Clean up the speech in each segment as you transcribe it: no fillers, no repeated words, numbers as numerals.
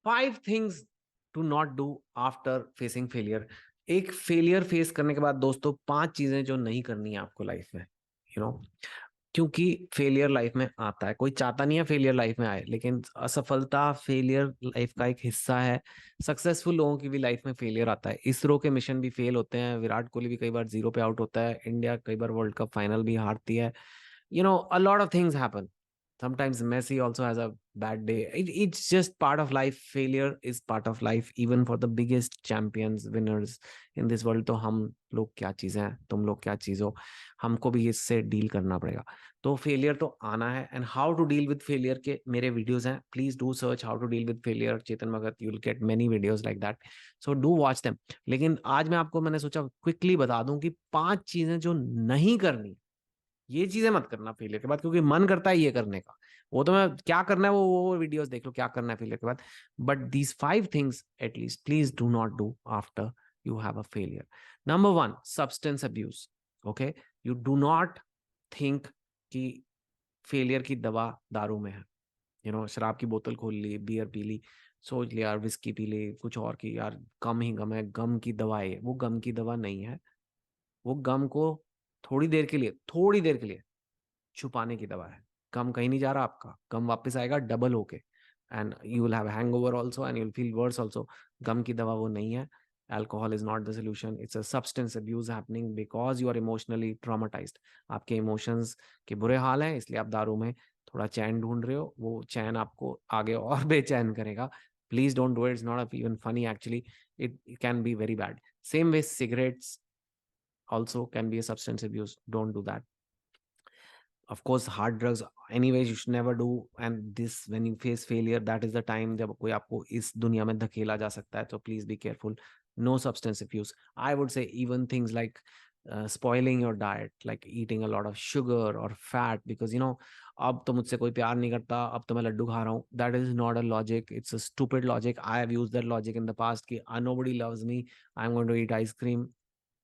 5 things to not do after facing failure. एक failure face करने के बाद दोस्तों 5 चीजें जो नहीं करनी है आपको लाइफ में, यू नो, क्योंकि फेलियर लाइफ में आता है। कोई चाहता नहीं है फेलियर लाइफ में आए, लेकिन असफलता फेलियर लाइफ का एक हिस्सा है। सक्सेसफुल लोगों की भी लाइफ में फेलियर आता है। इसरो के मिशन भी फेल होते हैं, विराट कोहली भी कई बार जीरो पे आउट होता है, इंडिया कई बार वर्ल्ड कप फाइनल भी हारती है। A lot of things happen. Sometimes Messi also has a bad day. It's just part of life. Failure is part of life, even for the biggest champions, winners in this world. तो हम लोग क्या चीजें हैं, तुम लोग क्या चीज हो, हमको भी इससे डील करना पड़ेगा। तो फेलियर तो आना है, and how to deal with failure के मेरे वीडियोस हैं। Please do search how to deal with failure Chetan Bhagat, you will get many videos like that, so do watch them. लेकिन आज मैंने सोचा क्विकली बता दूं कि 5 चीजें जो नहीं करनी, ये चीजें मत करना फेलियर के बाद, क्योंकि मन करता है ये करने का। वो तो मैं क्या करना है वो वीडियोस देख लो क्या करना है फेलियर के बाद। But these 5 things at least please do not do after you have a failure. Number 1, substance abuse. Okay, you do not think कि फेलियर की दवा दारू में है। शराब की बोतल खोल ली, बियर पी ली, सोच लिया यार विस्की पी ली, कुछ और की यार गम ही गम है, गम की दवा है। वो गम की दवा नहीं है। वो गम को थोड़ी देर के लिए छुपाने की दवा है। गम कहीं नहीं जा रहा आपका, गम वापस आएगा डबल होके, and you will have hangover also and you will feel worse also. गम की दवा वो नहीं है। Alcohol is not the solution, it's a substance abuse happening because you are emotionally traumatized. आपके इमोशंस के बुरे हाल हैं, इसलिए आप दारू में थोड़ा चैन ढूंढ रहे हो। वो चैन आपको आगे और बेचैन करेगा। Please don't do it, it's not even funny actually, it can be very bad. Same way cigarettes also can be a substance abuse, don't do that. Of course hard drugs anyways you should never do, and this when you face failure, that is the time जब कोई आपको इस दुनिया में धकेला जा सकता है। So please be careful. No substance abuse. I would say even things like spoiling your diet, like eating a lot of sugar or fat, because अब तो मुझसे कोई प्यार नहीं करता, अब तो मैं लड्डू खा रहा हूँ। That is not a logic, it's a stupid logic. I have used that logic in the past कि nobody loves me, I'm going to eat ice cream.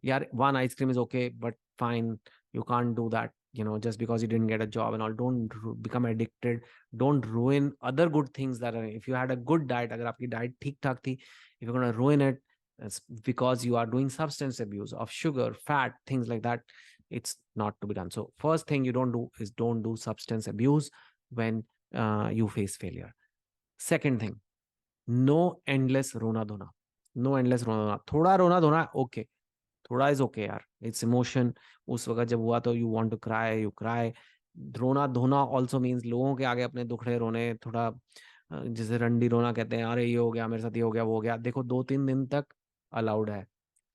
Yeah, one ice cream is okay, but fine, you can't do that, just because you didn't get a job and all. Don't become addicted. Don't ruin other good things that are, if you had a good diet, agar aapki diet theek thak thi, if you're going to ruin it, it's because you are doing substance abuse of sugar, fat, things like that. It's not to be done. So first thing you don't do is don't do substance abuse when you face failure. Second thing, no endless rona dhona. No endless rona dhona. Thoda rona dhona, okay, थोड़ा is okay यार, it's emotion. उस वक्त जब हुआ तो you want to cry, you cry. रोना धोना also means लोगों के आगे अपने दुखड़े रोने, थोड़ा जैसे रंडी रोना कहते हैं, अरे ये हो गया मेरे साथ, ये हो गया वो हो गया। देखो 2-3 दिन तक अलाउड है,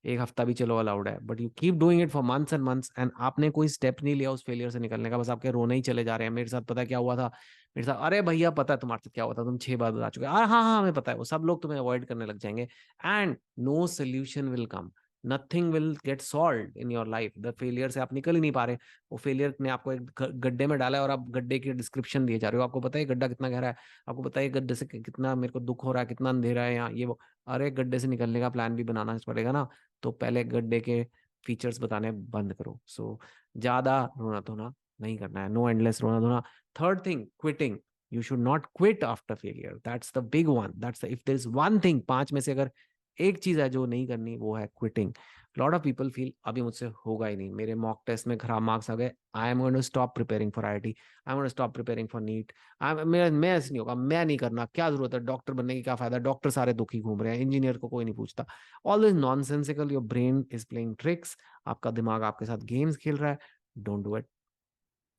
एक हफ्ता भी चलो अलाउड है, but you keep doing it for months and months, and आपने कोई स्टेप नहीं लिया उस फेलियर से निकलने का, बस आपके रोने ही चले जा रहे हैं। मेरे साथ पता है क्या हुआ था, मेरे साथ, अरे भैया पता है तुम्हारे साथ क्या हुआ था, तुम 6 बार बता चुके, हाँ हाँ हाँ हमें पता है। वो सब लोग तुम्हें अवॉइड करने लग जाएंगे, and no solution will come, nothing will get solve in your life. The failure से आप निकल ही नहीं पा रहे। वो फेलियर ने आपको एक गड्ढे में डाला है, और आप गड्ढे की डिस्क्रिप्शन दिए जा रहे हो। आपको पता है गड्ढा कितना गहरा है, आपको पता है गड्ढे से कितना मेरे को दुख हो रहा है, कितना अंधेरा है यहाँ, ये वो। अरे गड्ढे से निकलने का प्लान भी बनाना पड़ेगा ना, तो पहले गड्ढे के फीचर्स बताने बंद करो। सो ज्यादा रोना धोना नहीं करना है, नो एंडलेस रोना धोना। Third thing, quitting. You should not quit after failure, that's the big one, that's if there is one thing, 5 में से अगर एक चीज है जो नहीं करनी, वो है quitting. Lot of people feel अभी मुझसे होगा ही नहीं, मेरे मॉक टेस्ट में खराब मार्क्स आ गए, I am going to stop preparing for IIT, I am going to stop preparing for NEET. मैं ऐसे नहीं होगा, मैं नहीं करना, क्या जरूरत है, डॉक्टर बनने की क्या फायदा, डॉक्टर सारे दुखी घूम रहे हैं, इंजीनियर को कोई नहीं पूछता। All this nonsensical, your brain is playing tricks, आपका दिमाग आपके साथ गेम्स खेल रहा है। Don't do it,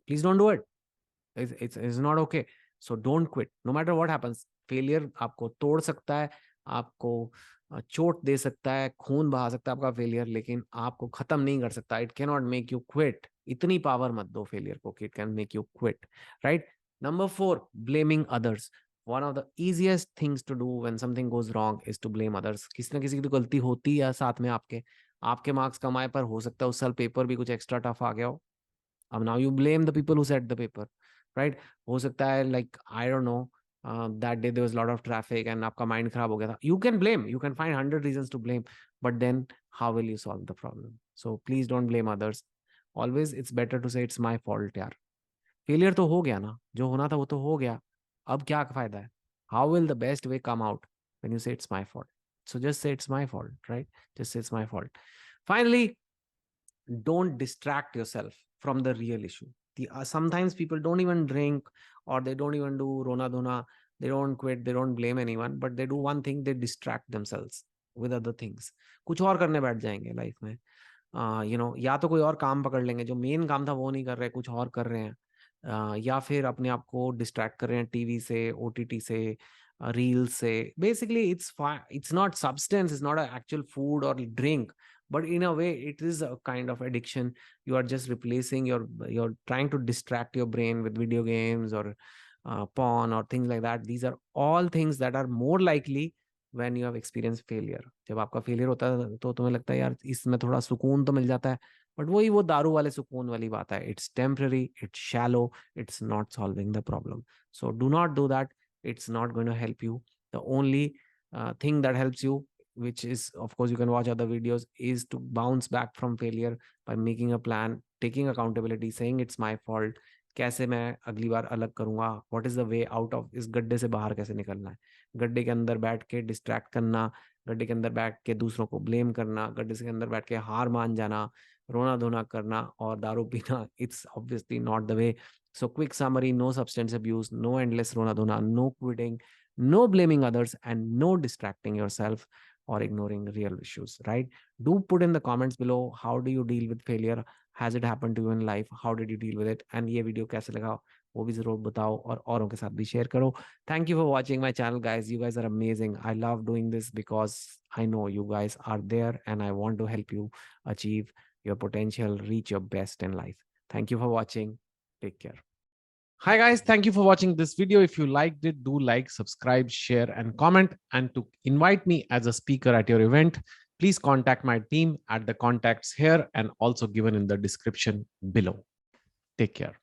please don't do it, it's not okay. So don't quit no matter what happens. Failure आपको तोड़ सकता है, आपको चोट दे सकता है, खून बहा सकता है आपका फेलियर, लेकिन आपको खत्म नहीं कर सकता। It can not make you quit. इतनी पावर मत दो फेलियर को कि it can make you quit, right. Number 4, blaming others. One of the easiest things to when when something goes wrong is to blame others। किसी ना किसी की तो गलती होती है साथ में आपके। आपके मार्क्स कम आए, पर हो सकता है उस साल पेपर भी कुछ एक्स्ट्रा टफ आ गया हो। अब now you blame the people who set the paper, right. हो सकता है like I don't know, that day there was lot of traffic and आपका माइंड खराब हो गया था। You can blame, you can find 100 reasons to blame, but then how will you solve the problem? So please don't blame others. Always it's better to say it's my fault यार। Failure तो हो गया ना, जो होना था वो तो हो गया, अब क्या फायदा है? How will the best way come out? when you say it's my fault. So just say it's my fault, right? Just say it's my fault. Finally, don't distract yourself from the real issue. Sometimes people don't even drink, or they don't even do rona dona, they don't quit, they don't blame anyone, but they do one thing: they distract themselves with other things. कुछ और करने बैठ जाएंगे life में, या तो कोई और काम पकड़ लेंगे, जो मेन काम था वो नहीं कर रहे, कुछ और कर रहे हैं, या फिर अपने आप को डिस्ट्रैक्ट कर रहे हैं टीवी से, ओटीटी से, रील्स से. Basically it's not substance, it's not actual food और drink, but in a way it is a kind of addiction. You are just replacing you're trying to distract your brain with video games or porn or things like that. These are all things that are more likely when you have experienced failure. जब आपका failure होता है तो तुम्हें लगता है यार इसमें थोड़ा सुकून तो मिल जाता है, बट वही वो दारू वाले सुकून वाली बात है. It's temporary, it's shallow, it's not solving the problem. So do not do that. It's not going to help you. The only thing that helps you, which is, of course, you can watch other videos, is to bounce back from failure by making a plan, taking accountability, saying it's my fault. कैसे मैं अगली बार अलग करूंगा, what is the way out of, इस गड्ढे से बाहर कैसे निकलना है. गड्ढे के अंदर बैठ के डिस्ट्रैक्ट करना, गड्ढे के अंदर बैठ के दूसरों को ब्लेम करना, गड्ढे के अंदर बैठ के हार मान जाना, रोना धोना करना और दारू पीना, it's obviously not the way. So quick summary: no substance abuse, no endless rona dona, no quitting, no blaming others, and no distracting yourself or ignoring real issues, right? Do put in the comments below, how do you deal with failure? Has it happened to you in life? How did you deal with it? And ये video कैसे लगा वो भी जरूर बताओ और औरों के साथ भी शेयर करो. Thank you for watching my channel, guys. You guys are amazing. I love doing this because I know you guys are there and I want to help you achieve your potential, reach your best in life. Thank you for watching. Take care. Hi guys, thank you for watching this video. If you liked it, do like, subscribe, share and comment. And to invite me as a speaker at your event, please contact my team at the contacts here and also given in the description below. Take care.